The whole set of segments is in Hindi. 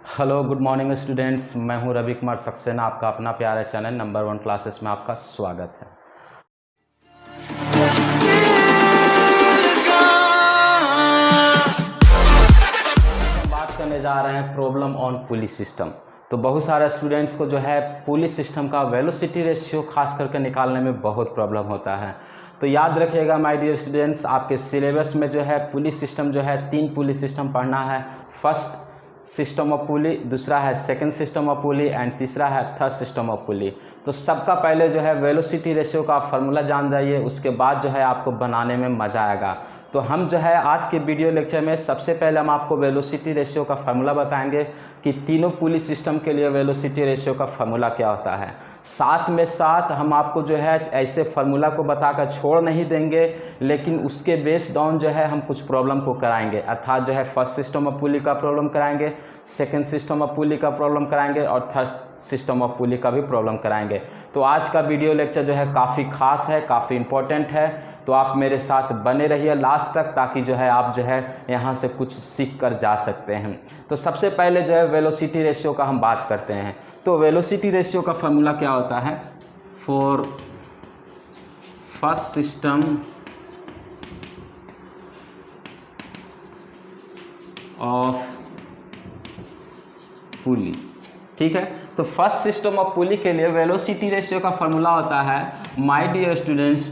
हेलो गुड मॉर्निंग स्टूडेंट्स, मैं हूं रवि कुमार सक्सेना। आपका अपना प्यारा चैनल नंबर 1 क्लासेस में आपका स्वागत है। हम बात करने जा रहे हैं प्रॉब्लम ऑन पुली सिस्टम। तो बहुत सारे स्टूडेंट्स को जो है पुली सिस्टम का वेलोसिटी रेशियो खास करके निकालने में बहुत प्रॉब्लम होता है। तो याद रखिएगा माय डियर स्टूडेंट्स, आपके सिलेबस में जो है पुली सिस्टम जो है 3 पुली सिस्टम पढ़ना है। फर्स्ट सिस्टम ऑफ पुली, दूसरा है second system of pulley and तीसरा है थर्ड सिस्टम ऑफ पुली। तो सबका पहले जो है वेलोसिटी रेशियो का फार्मूला जान जाइए, उसके बाद जो है आपको बनाने में मज़ा आएगा। तो हम जो है आज के वीडियो लेक्चर में सबसे पहले हम आपको वेलोसिटी रेशियो का फार्मूला बताएंगे कि तीनों पुली सिस्टम के लिए वेलोसिटी रेशियो का फार्मूला क्या होता है। साथ में साथ हम आपको जो है ऐसे फार्मूला को बताकर छोड़ नहीं देंगे, लेकिन उसके बेस्ड ऑन जो है हम कुछ प्रॉब्लम को कराएंगे। अर्थात जो है फर्स्ट सिस्टम ऑफ पुली का प्रॉब्लम कराएंगे, सेकंड सिस्टम ऑफ पुली का प्रॉब्लम कराएंगे और थर्ड सिस्टम ऑफ पुली का भी प्रॉब्लम कराएंगे। तो आज का वीडियो लेक्चर जो है काफ़ी खास है, काफ़ी इम्पोर्टेंट है। तो आप मेरे साथ बने रहिए लास्ट तक, ताकि जो है आप जो है यहाँ से कुछ सीख कर जा सकते हैं। तो सबसे पहले जो है वेलोसिटी रेशियो का हम बात करते हैं। तो वेलोसिटी रेशियो का फार्मूला क्या होता है? फॉर फर्स्ट सिस्टम ऑफ पुली, ठीक है। तो फर्स्ट सिस्टम ऑफ पुली के लिए वेलोसिटी रेशियो का फार्मूला होता है माय डियर स्टूडेंट्स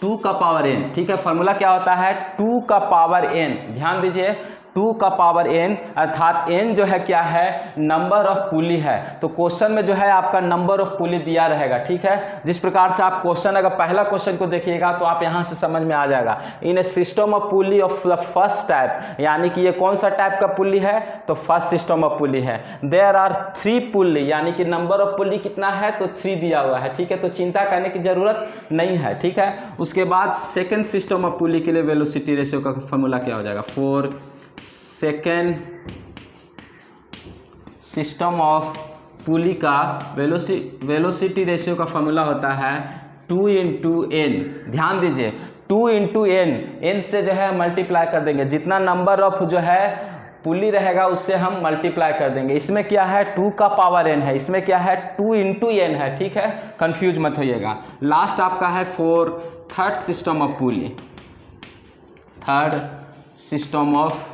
2 का पावर n, ठीक है। फार्मूला क्या होता है? 2 का पावर n। ध्यान दीजिए, 2 का पावर n, अर्थात n जो है क्या है? नंबर ऑफ पुली है। तो क्वेश्चन में जो है आपका नंबर ऑफ पुली दिया रहेगा, ठीक है। जिस प्रकार से आप क्वेश्चन, अगर पहला क्वेश्चन को देखिएगा तो आप यहां से समझ में आ जाएगा। In a system of pulley of the first type, यानी कि ये कौन सा टाइप का पुली है? तो फर्स्ट सिस्टम ऑफ पुली है। देयर आर 3 पुली, यानी कि नंबर ऑफ पुली कितना है? तो 3 दिया हुआ है, ठीक है। तो चिंता करने की जरूरत नहीं है, ठीक है। उसके बाद सेकेंड सिस्टम ऑफ पुली के लिए वेलोसिटी रेशियो का फॉर्मूला क्या हो जाएगा? फॉर सेकेंड सिस्टम ऑफ पुली का वेलोसिटी रेशियो का फॉर्मूला होता है 2 इंटू n। ध्यान दीजिए, 2 इंटू n से जो है मल्टीप्लाई कर देंगे। जितना नंबर ऑफ जो है पुली रहेगा उससे हम मल्टीप्लाई कर देंगे। इसमें क्या है? 2 का पावर n है, इसमें क्या है? 2 इंटू n है, ठीक है। कंफ्यूज मत होइएगा। लास्ट आपका है for third system of pulley, third system of,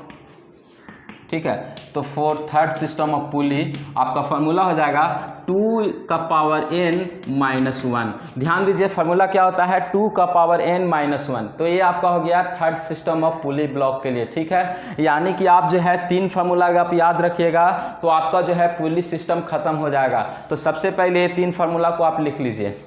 ठीक है। तो फॉर थर्ड सिस्टम ऑफ पुली आपका फार्मूला हो जाएगा 2 का पावर n माइनस 1। ध्यान दीजिए, फार्मूला क्या होता है? 2 का पावर n माइनस 1। तो ये आपका हो गया third system of pulley block के लिए, ठीक है। यानी कि आप जो है 3 फार्मूला अगर आप याद रखिएगा तो आपका जो है पुली सिस्टम खत्म हो जाएगा। तो सबसे पहले ये 3 फार्मूला को आप लिख लीजिए।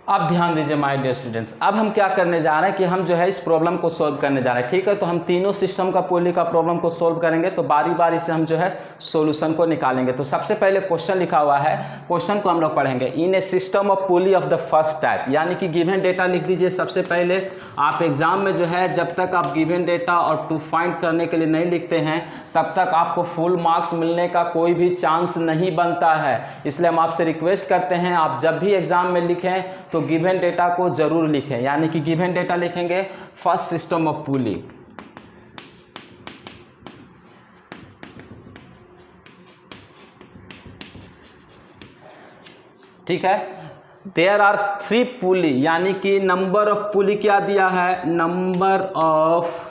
अब ध्यान दीजिए माय डियर स्टूडेंट्स, अब हम क्या करने जा रहे हैं कि हम जो है इस प्रॉब्लम को सॉल्व करने जा रहे हैं, ठीक है। तो हम तीनों सिस्टम का पुली का प्रॉब्लम को सॉल्व करेंगे। तो बारी बारी से हम जो है सॉल्यूशन को निकालेंगे। तो सबसे पहले क्वेश्चन लिखा हुआ है, क्वेश्चन को हम लोग पढ़ेंगे। In a system of pulley of the first type, यानी कि गिवन डेटा लिख दीजिए। सबसे पहले आप एग्जाम में जो है जब तक आप गिवन डेटा और टू फाइंड करने के लिए नहीं लिखते हैं तब तक आपको फुल मार्क्स मिलने का कोई भी चांस नहीं बनता है। इसलिए हम आपसे रिक्वेस्ट करते हैं, आप जब भी एग्जाम में लिखें तो गिवन डेटा को जरूर लिखें। यानी कि गिवन डेटा लिखेंगे फर्स्ट सिस्टम ऑफ पुली, ठीक है। देयर आर 3 पुली, यानी कि नंबर ऑफ पुली क्या दिया है? Number of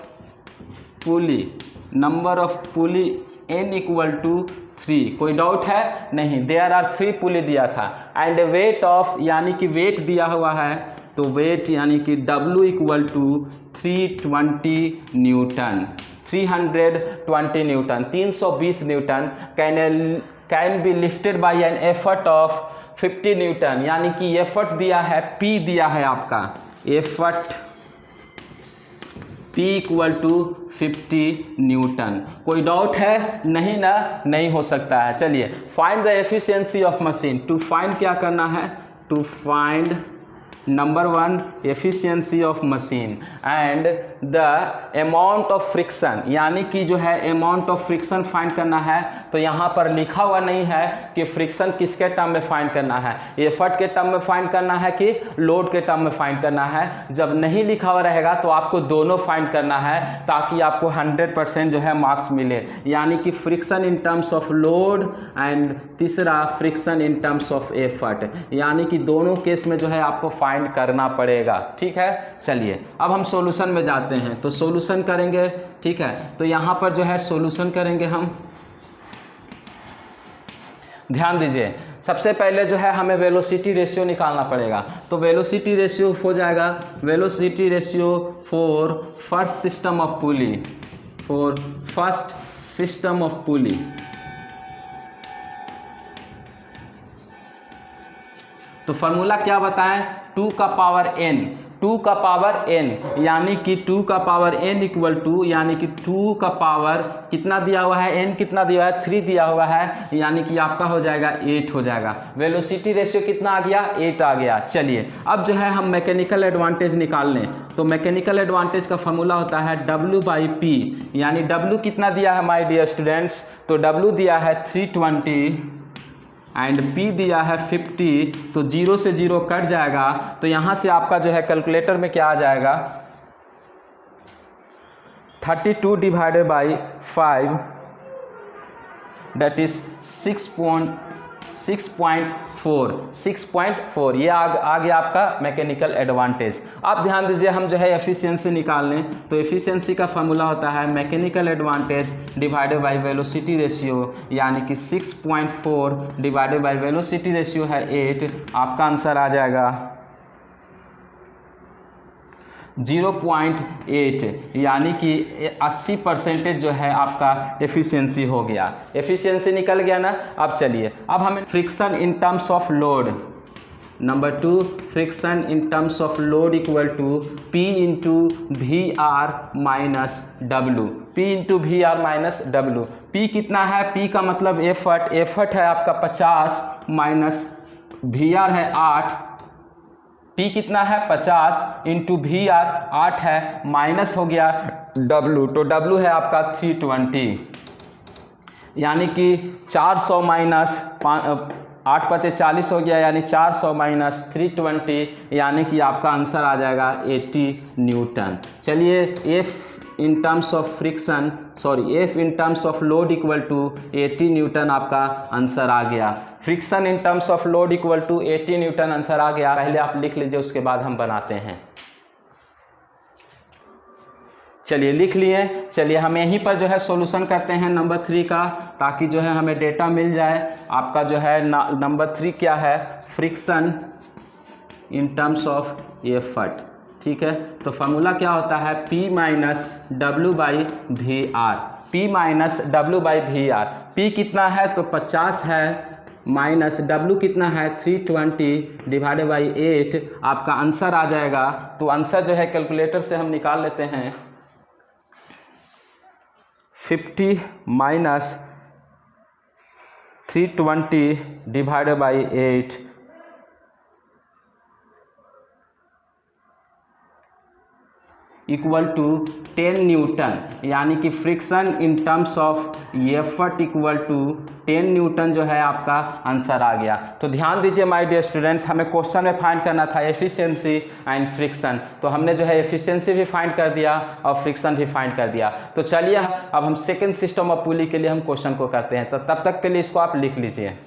pulley n equal to 3। कोई डाउट है? नहीं। देयर आर 3 पुली दिया था। एंड वेट ऑफ, यानी कि वेट दिया हुआ है, तो वेट यानी कि W equal to 320 newton, 320 newton, 320 newton can be lifted by an effort of 50 newton. यानी कि एफर्ट दिया है, P दिया है आपका, effort P equal to 50 newton. कोई डाउट है? नहीं ना? नहीं हो सकता है। चलिए, find the efficiency of machine. To find क्या करना है? To find number 1 efficiency of machine and the amount of friction, यानी कि जो है अमाउंट ऑफ फ्रिक्शन फाइंड करना है। तो यहाँ पर लिखा हुआ नहीं है कि फ्रिक्शन किसके टर्म में फाइंड करना है, एफर्ट के टर्म में फाइंड करना है कि लोड के टर्म में फाइंड करना है। जब नहीं लिखा हुआ रहेगा तो आपको दोनों फाइंड करना है ताकि आपको 100% जो है मार्क्स मिले, यानी कि friction in terms of load and तीसरा friction in terms of effort, यानी कि दोनों केस में जो है आपको फाइंड करना पड़ेगा। ठीक है, चलिए अब हम सॉल्यूशन में जाते हैं, तो सॉल्यूशन करेंगे। ठीक है, तो यहाँ पर जो है सॉल्यूशन करेंगे हम। ध्यान दीजिए, सबसे पहले जो है हमें वेलोसिटी रेशियो निकालना पड़ेगा। तो वेलोसिटी रेशियो हो जाएगा velocity ratio for first system of pulley, for first system of पुली। तो फार्मूला क्या बताएं, 2 का पावर n, 2 का पावर n, यानी कि 2 का पावर n इक्वल टू, यानी कि 2 का पावर कितना दिया हुआ है, n कितना दिया हुआ है, 3 दिया हुआ है, यानी कि आपका हो जाएगा 8 हो जाएगा। वेलोसिटी रेशियो कितना आ गया, 8 आ गया। चलिए अब जो है हम मैकेनिकल एडवांटेज निकाल लें। तो मैकेनिकल एडवांटेज का फार्मूला होता है W/P, यानी W कितना दिया है माय डियर स्टूडेंट्स, तो W दिया है 320 एंड P दिया है 50, तो 0 से 0 कट जाएगा। तो यहाँ से आपका जो है कैलकुलेटर में क्या आ जाएगा, 32 डिवाइडेड बाई 5 दैट इज 6.4, ये आ गया आपका मैकेनिकल एडवांटेज। अब ध्यान दीजिए, हम जो है एफिशिएंसी निकाल लें। तो एफिशिएंसी का फार्मूला होता है mechanical advantage divided by velocity ratio, यानी कि 6.4 डिवाइडेड बाय वेलोसिटी रेशियो है 8, आपका आंसर आ जाएगा 0.8, यानी कि 80% जो है आपका एफिशिएंसी हो गया। एफिशिएंसी निकल गया ना। अब चलिए, अब हमें friction in terms of load, number 2 friction in terms of load equal to P into VR minus W, P into VR minus W। P कितना है, P का मतलब एफर्ट, एफर्ट है आपका 50 माइनस VR है 8, P कितना है 50 इंटू VR 8 है, माइनस हो गया W, तो W है आपका 320, यानी कि 400 माइनस 8 × 40 हो गया, यानी 400 माइनस 320, यानी कि आपका आंसर आ जाएगा 80 न्यूटन। चलिए F in terms of friction, sorry F in terms of load equal to 80 newton आपका आंसर आ गया। Friction in terms of load equal to 80 newton answer आ गया। पहले आप लिख लीजिए, उसके बाद हम बनाते हैं। चलिए लिख लिए। चलिए हम यहीं पर जो है सॉल्यूशन करते हैं नंबर 3 का, ताकि जो है हमें डेटा मिल जाए। आपका जो है नंबर 3 क्या है, friction in terms of effort. ठीक है, तो फार्मूला क्या होता है, P minus W/VR, P minus W/VR। P कितना है, तो 50 है, माइनस W कितना है 320 डिवाइडेड बाई 8, आपका आंसर आ जाएगा। तो आंसर जो है कैलकुलेटर से हम निकाल लेते हैं, 50 minus 320 divided by 8 equal to 10 newton, यानी कि friction in terms of effort equal to 10 newton जो है आपका आंसर आ गया। तो ध्यान दीजिए माय डियर स्टूडेंट्स, हमें क्वेश्चन में फाइंड करना था एफिशिएंसी एंड फ्रिक्शन, तो हमने जो है एफिशिएंसी भी फाइंड कर दिया और फ्रिक्शन भी फाइंड कर दिया। तो चलिए अब हम सेकेंड सिस्टम ऑफ पुली के लिए हम क्वेश्चन को करते हैं, तो तब तक के लिए इसको आप लिख लीजिए।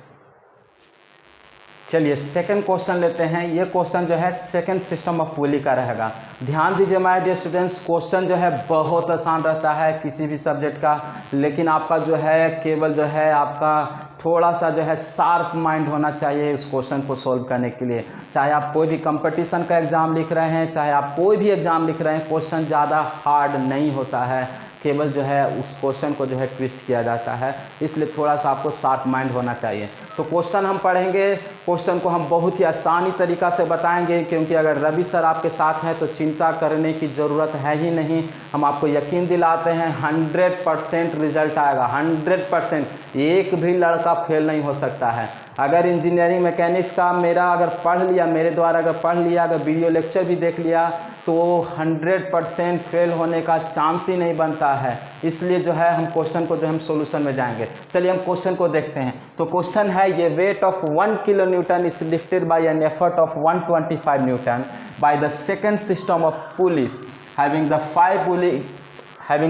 चलिए सेकंड क्वेश्चन लेते हैं। ये क्वेश्चन जो है सेकंड सिस्टम ऑफ पुली का रहेगा। ध्यान दीजिए माय डियर स्टूडेंट्स, क्वेश्चन जो है बहुत आसान रहता है किसी भी सब्जेक्ट का, लेकिन आपका जो है केवल जो है आपका थोड़ा सा जो है शार्प माइंड होना चाहिए इस क्वेश्चन को सॉल्व करने के लिए। चाहे आप कोई भी कंपटीशन का एग्ज़ाम लिख रहे हैं, चाहे आप कोई भी एग्ज़ाम लिख रहे हैं, क्वेश्चन ज़्यादा हार्ड नहीं होता है। केवल जो है उस क्वेश्चन को जो है ट्विस्ट किया जाता है, इसलिए थोड़ा सा आपको शार्प माइंड होना चाहिए। तो क्वेश्चन हम पढ़ेंगे, क्वेश्चन को हम बहुत ही आसानी तरीक़ा से बताएंगे, क्योंकि अगर रवि सर आपके साथ हैं तो चिंता करने की ज़रूरत है ही नहीं। हम आपको यकीन दिलाते हैं 100% रिजल्ट आएगा, 100%। एक भी लड़का फेल नहीं हो सकता है। अगर इंजीनियरिंग मैकेनिक्स का अगर पढ़ लिया, मेरे द्वारा अगर पढ़ लिया, अगर वीडियो लेक्चर भी देख लिया, तो 100% फेल होने का चांस ही नहीं बनता है। इसलिए जो है हम क्वेश्चन को जो हम सॉल्यूशन में जाएंगे। चलिए हम क्वेश्चन को देखते हैं। तो क्वेश्चन है ये, weight of 1 kilo Newton is lifted by an effort of 125 newton by the second system of police having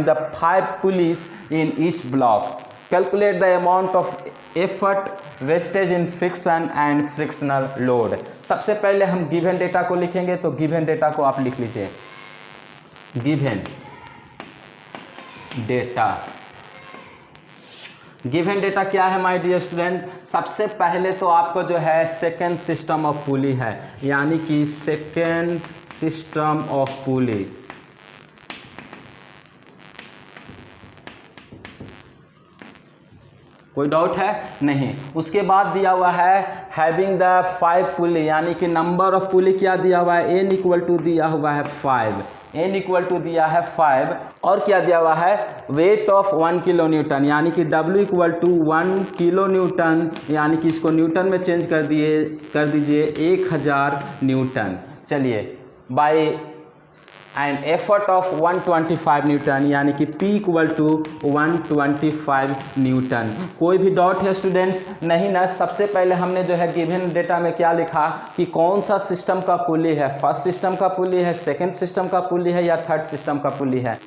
the 5 pulleys in each block. Calculate the amount of effort, wastage in friction and frictional load. सबसे पहले हम गिवन डेटा को लिखेंगे, तो गिवन डेटा को आप लिख लीजिए। गिवन डेटा क्या है माय डियर स्टूडेंट? सबसे पहले तो आपको जो है सेकेंड सिस्टम ऑफ पुली है, यानी कि सेकेंड सिस्टम ऑफ पुली। कोई डाउट है? नहीं। उसके बाद दिया हुआ है हैविंग द 5 पुली, यानी कि नंबर ऑफ पुली क्या दिया हुआ है? n इक्वल टू दिया हुआ है 5, n इक्वल टू दिया है 5। और क्या दिया हुआ है? वेट ऑफ 1 किलो न्यूटन, यानी कि w equal to 1 kilo newton, यानी कि इसको न्यूटन में चेंज कर दीजिए 1000 न्यूटन। चलिए, by and effort of 125 newton, यानी कि P इक्वल टू 125 न्यूटन। कोई भी डाउट है स्टूडेंट्स? नहीं ना। सबसे पहले हमने जो है गिवन डेटा में क्या लिखा कि कौन सा सिस्टम का पुली है, फर्स्ट सिस्टम का पुली है, सेकंड सिस्टम का पुली है या थर्ड सिस्टम का पुली है।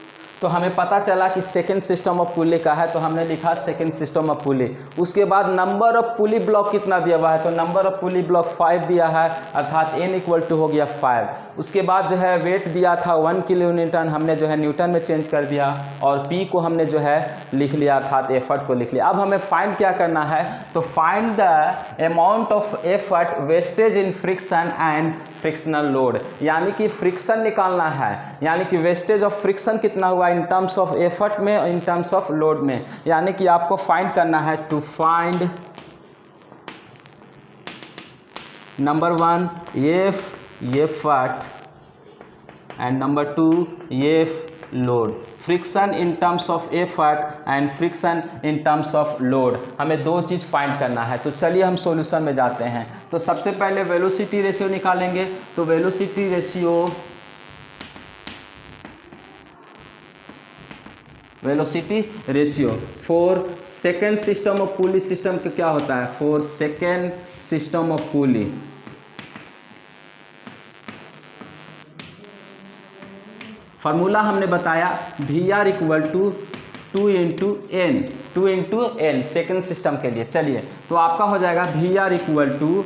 तो हमें पता चला कि सेकंड सिस्टम ऑफ पुली का है, तो हमने लिखा सेकंड सिस्टम ऑफ पुली। उसके बाद नंबर ऑफ पुली ब्लॉक कितना दिया हुआ है? तो नंबर ऑफ पुली ब्लॉक 5 दिया है, अर्थात n इक्वल टू हो गया 5। उसके बाद जो है वेट दिया था 1 किलो न्यूटन, हमने जो है न्यूटन में चेंज कर दिया, और P को हमने जो है लिख लिया, अर्थात एफर्ट को लिख लिया। अब हमें फाइंड क्या करना है? तो find the amount of effort, wastage in friction and frictional load, यानी कि फ्रिक्शन निकालना है, यानी कि वेस्टेज ऑफ फ्रिक्शन कितना हुआ इन टर्म्स ऑफ एफर्ट में, इन टर्म्स ऑफ लोड में। यानी कि आपको फाइंड करना है, to find number 1 effort and number 2 load. Friction in terms of effort and friction in terms of load, हमें दो चीज़ फाइंड करना है। तो चलिए हम सॉल्यूशन में जाते हैं। तो सबसे पहले वेलोसिटी रेशियो निकालेंगे। तो velocity ratio for second system of pulley system का क्या होता है? For second system of pulley formula हमने बताया VR equal to 2 into n second system के लिए। चलिए, तो आपका हो जाएगा VR इक्वल टू,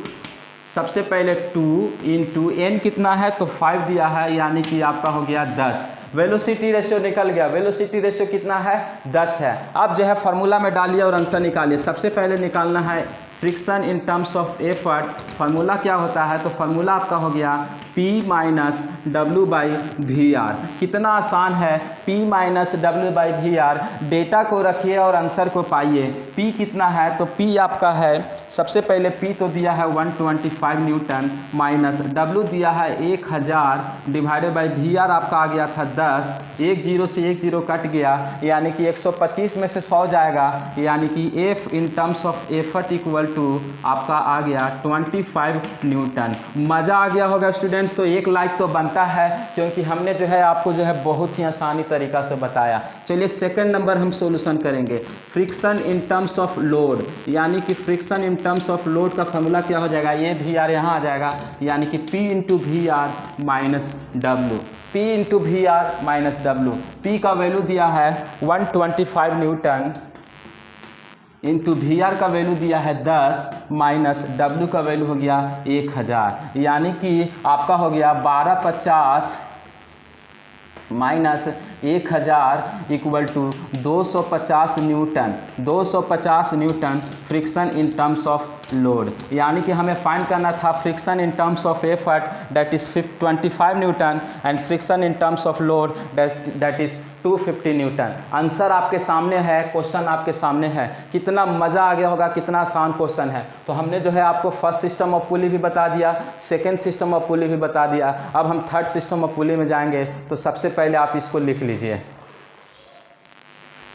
सबसे पहले 2 इंटू n कितना है? तो 5 दिया है, यानी कि आपका हो गया 10। वेलोसिटी रेशियो निकल गया। वेलोसिटी रेशियो कितना है? 10 है। अब जो है फार्मूला में डालिए और आंसर निकालिए। सबसे पहले निकालना है friction in terms of effort. Formula क्या होता है? तो फार्मूला आपका हो गया P minus W by VR। कितना आसान है, P minus W by VR। Data को रखिए और आंसर को पाइए। P कितना है? तो P आपका है, सबसे पहले P तो दिया है 125 न्यूटन, माइनस W दिया है 1000, डिवाइडेड बाई VR आपका आ गया था 10। 1 0 से 1 0 कट गया, यानी कि 125 में से 100 जाएगा, यानी कि F in terms of effort equal to आपका आ गया 25 न्यूटन। मज़ा आ गया होगा स्टूडेंट्स। तो 1 लाइक तो बनता है, क्योंकि हमने जो है आपको जो है बहुत ही आसानी तरीका से बताया। चलिए सेकंड नंबर हम सॉल्यूशन करेंगे। Friction in terms of load, यानी कि friction in terms of load का फॉर्मूला क्या हो जाएगा? ये VR यहाँ आ जाएगा, यानी कि P into VR minus W। P into VR minus W। P का वैल्यू दिया है 125 न्यूटन, इंटू VR का वैल्यू दिया है 10, माइनस W का वैल्यू हो गया 1000, यानी कि आपका हो गया 1250 minus 1000 equal to 250 newton. 250 newton friction in terms of load, यानी कि हमें फाइंड करना था friction in terms of effort that is 25 newton and friction in terms of load that is 250 newton. Answer आपके सामने है, क्वेश्चन आपके सामने है। कितना मज़ा आ गया होगा, कितना आसान क्वेश्चन है। तो हमने जो है आपको फर्स्ट सिस्टम ऑफ पुली भी बता दिया, सेकेंड सिस्टम ऑफ पुली भी बता दिया। अब हम थर्ड सिस्टम ऑफ पुली में जाएंगे। तो सबसे पहले आप इसको लिख लीजिए।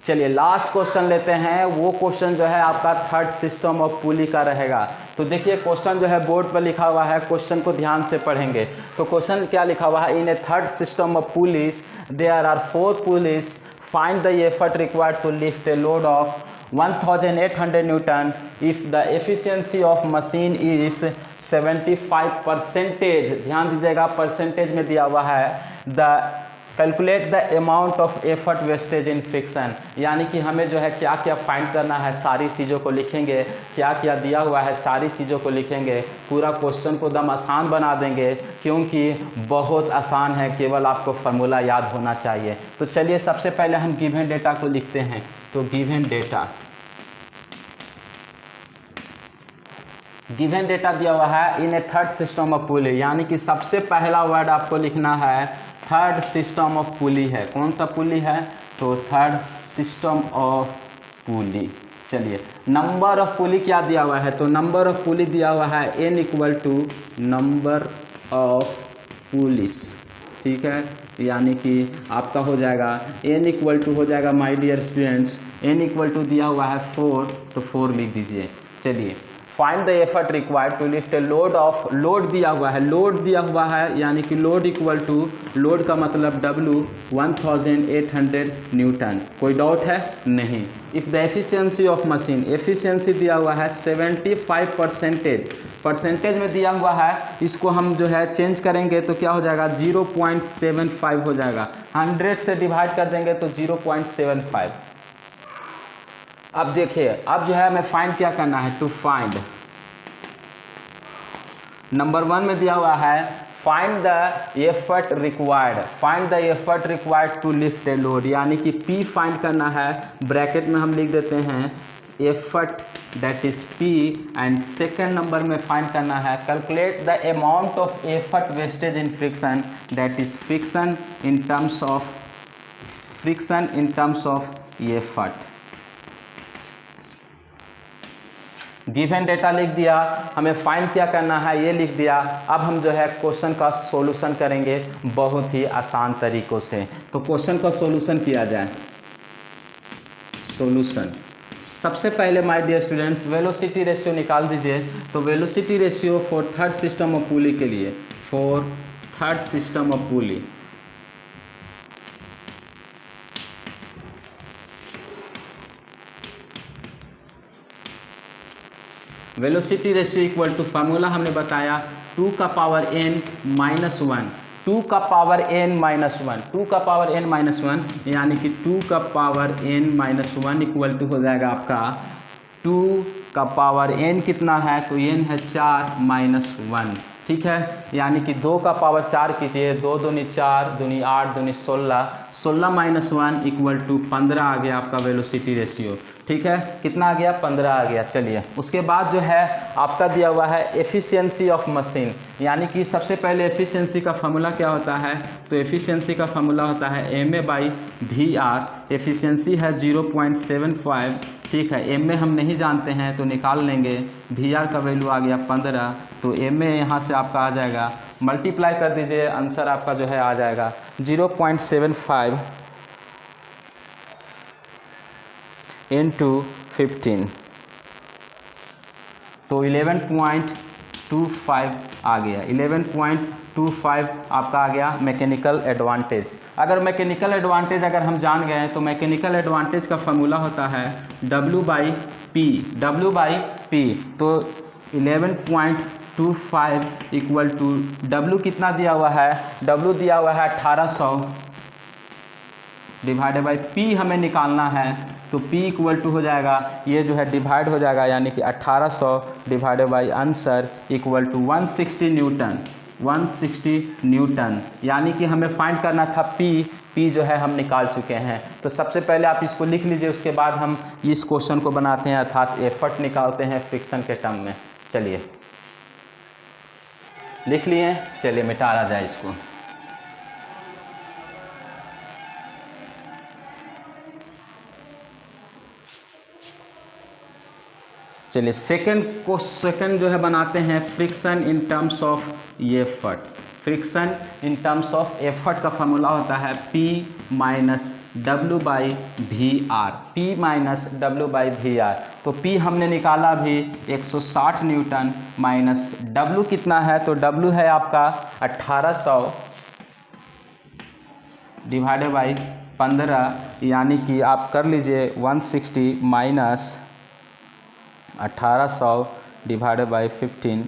चलिए लास्ट क्वेश्चन लेते हैं। वो क्वेश्चन जो है आपका थर्ड सिस्टम ऑफ पुली का रहेगा। तो देखिए क्वेश्चन जो है बोर्ड पर लिखा हुआ है, क्वेश्चन को ध्यान से पढ़ेंगे। तो क्वेश्चन क्या लिखा हुआ है, in a third system of pulleys there are 4 pulleys, find the effort required to lift a load of 1800 newton if the efficiency of machine is 75%। ध्यान दीजिएगा, परसेंटेज में दिया हुआ है। The calculate the amount of effort wastage in friction, यानी कि हमें जो है क्या क्या फाइंड करना है, सारी चीज़ों को लिखेंगे। क्या क्या दिया हुआ है सारी चीज़ों को लिखेंगे। पूरा क्वेश्चन को एकदम आसान बना देंगे, क्योंकि बहुत आसान है, केवल आपको फार्मूला याद होना चाहिए। तो चलिए सबसे पहले हम गिवन डेटा को लिखते हैं। तो गिवन डेटा दिया हुआ है in a third system of पुली, यानी कि सबसे पहला वर्ड आपको लिखना है थर्ड सिस्टम ऑफ पुली है। कौन सा पुली है, तो थर्ड सिस्टम ऑफ पुली। चलिए नंबर ऑफ पुली क्या दिया हुआ है, तो नंबर ऑफ पुली दिया हुआ है n equal to number of pulleys. ठीक है, यानी कि आपका हो जाएगा n इक्वल टू हो जाएगा my dear students, n equal to दिया हुआ है 4, तो 4 लिख दीजिए। चलिए find the effort required to lift a load of, load दिया हुआ है, यानी कि लोड इक्वल टू, लोड का मतलब W 1800 न्यूटन। कोई डाउट है, नहीं। If the efficiency of machine, efficiency दिया हुआ है 75%, परसेंटेज में दिया हुआ है। इसको हम जो है चेंज करेंगे तो क्या हो जाएगा, 0.75 हो जाएगा। 100 से डिवाइड कर देंगे तो 0.75। अब देखिए, अब जो है हमें फाइंड क्या करना है, टू फाइंड नंबर 1 में दिया हुआ है find the effort required to lift a load, यानी कि P फाइंड करना है। ब्रैकेट में हम लिख देते हैं effort that is P, and second number में फाइंड करना है calculate the amount of effort wastage in friction that is friction in terms of effort. Given data लिख दिया, हमें फाइंड क्या करना है ये लिख दिया। अब हम जो है क्वेश्चन का सॉल्यूशन करेंगे बहुत ही आसान तरीक़ों से। तो क्वेश्चन का सॉल्यूशन किया जाए। सॉल्यूशन सबसे पहले my dear students velocity ratio निकाल दीजिए। तो velocity ratio for third system of pulley के लिए, for third system of pulley, velocity ratio equal to formula हमने बताया 2 का पावर n माइनस 1, 2 का पावर n माइनस 1, 2 का पावर n माइनस 1, यानी कि 2 का power n minus 1 equal to हो जाएगा आपका 2 का पावर n कितना है, तो n है 4 माइनस 1। ठीक है, यानी कि 2 का पावर 4 कीजिए, 2 दूनी 4, दूनी 8, दूनी 16, 16 माइनस 1 इक्वल टू 15 आ गया आपका वेलोसिटी रेशियो। ठीक है, कितना आ गया, 15 आ गया। चलिए उसके बाद जो है आपका दिया हुआ है एफिशिएंसी ऑफ मशीन, यानी कि सबसे पहले एफिशिएंसी का फार्मूला क्या होता है, तो एफिशिएंसी का फार्मूला होता है MA/VR। एफिशिएंसी है 0.75। ठीक है, MA हम नहीं जानते हैं तो निकाल लेंगे। VR का वैल्यू आ गया 15, तो MA यहाँ से आपका आ जाएगा, मल्टीप्लाई कर दीजिए, आंसर आपका जो है आ जाएगा 0.75 इंटू 15, तो 11.25 आ गया। 11.25 आपका आ गया मैकेनिकल एडवांटेज। अगर मैकेनिकल एडवांटेज अगर हम जान गए तो मैकेनिकल एडवांटेज का फार्मूला होता है W/P। तो 11.25 इक्वल टू W कितना दिया हुआ है, W दिया हुआ है 1800 डिवाइडेड बाई P हमें निकालना है, तो P इक्वल टू हो जाएगा, ये जो है डिवाइड हो जाएगा, यानी कि 1800 divided by answer equal to 160 newton. 160 newton, यानी कि हमें फाइंड करना था P जो है हम निकाल चुके हैं। तो सबसे पहले आप इसको लिख लीजिए, उसके बाद हम इस क्वेश्चन को बनाते हैं, अर्थात एफर्ट निकालते हैं फ्रिक्शन के टर्म में। चलिए लिख लिए, चलिए मिटा जाए इसको। चलिए सेकंड जो है बनाते हैं friction in terms of effort. Friction in terms of effort का फॉर्मूला होता है P minus W by V R. P minus W by V R. तो P हमने निकाला अभी 160 न्यूटन माइनस W कितना है, तो W है आपका 1800 डिवाइडेड बाई 15, यानी कि आप कर लीजिए 160 minus 1800 divided by 15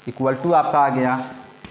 equal to आपका आ गया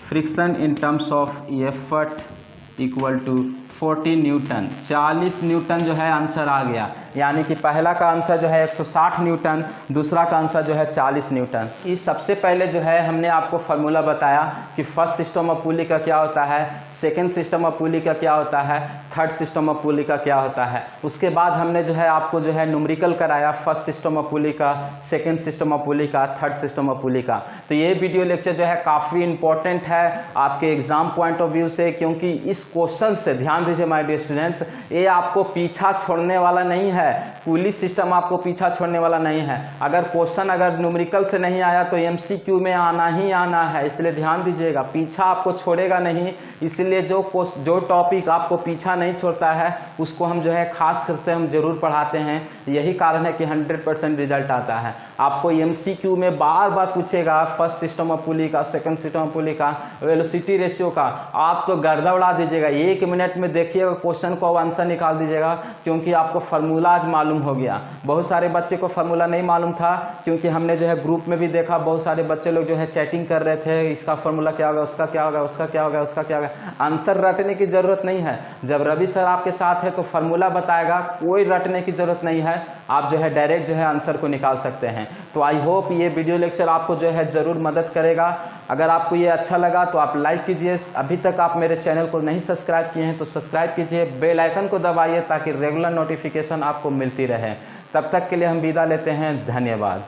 friction in terms of effort equal to 40 newton. 40 newton जो है आंसर आ गया, यानी कि पहला का आंसर जो है 160 न्यूटन, दूसरा का आंसर जो है 40 न्यूटन। इस सबसे पहले जो है हमने आपको फार्मूला बताया कि फर्स्ट सिस्टम ऑफ पुली का क्या होता है, सेकंड सिस्टम ऑफ पुली का क्या होता है, थर्ड सिस्टम ऑफ पुली का क्या होता है। उसके बाद हमने जो है आपको जो है न्यूमेरिकल कराया फर्स्ट सिस्टम ऑफ पुली का, सेकंड सिस्टम ऑफ पुली का, थर्ड सिस्टम ऑफ पुली का। तो ये वीडियो लेक्चर जो है काफ़ी इंपॉर्टेंट है आपके एग्जाम पॉइंट ऑफ व्यू से, क्योंकि इस क्वेश्चन से ध्यान दीजिए माय डियर स्टूडेंट्स, ये आपको पीछा छोड़ने वाला नहीं है, पुलिस सिस्टम आपको पीछा छोड़ने वाला नहीं है। अगर क्वेश्चन अगर न्यूमेरिकल से नहीं आया तो एमसीक्यू में आना ही आना है, इसलिए ध्यान दीजिएगा, पीछा आपको छोड़ेगा नहीं। इसलिए जो टॉपिक आपको पीछा नहीं छोड़ता है उसको हम जो है खास करके हम जरूर पढ़ाते हैं। यही कारण है कि 100% रिजल्ट आता है। आपको एमसीक्यू में बार बार पूछेगा फर्स्ट सिस्टम ऑफ पुली का, सेकंड सिस्टम ऑफ पुली का, वेलोसिटी रेशियो का, आप तो गर्दा उड़ा दीजिएगा। 1 मिनट में देखिएगा क्वेश्चन को आंसर निकाल दीजिएगा, क्योंकि आपको फार्मूला आज मालूम हो गया। बहुत सारे बच्चे को फार्मूला नहीं मालूम था, क्योंकि हमने जो है ग्रुप में भी देखा बहुत सारे बच्चे लोग जो है चैटिंग कर रहे थे, इसका फार्मूला क्या होगा, उसका क्या होगा, उसका क्या होगा, उसका क्या होगा। आंसर रटने की जरूरत नहीं है, जब रवि सर आपके साथ है तो फार्मूला बताएगा, कोई रटने की जरूरत नहीं है, आप जो है डायरेक्ट जो है आंसर को निकाल सकते हैं। तो आई होप ये वीडियो लेक्चर आपको जो है ज़रूर मदद करेगा। अगर आपको ये अच्छा लगा तो आप लाइक कीजिए, अभी तक आप मेरे चैनल को नहीं सब्सक्राइब किए हैं तो सब्सक्राइब कीजिए, बेल आइकन को दबाइए ताकि रेगुलर नोटिफिकेशन आपको मिलती रहे। तब तक के लिए हम विदा लेते हैं, धन्यवाद।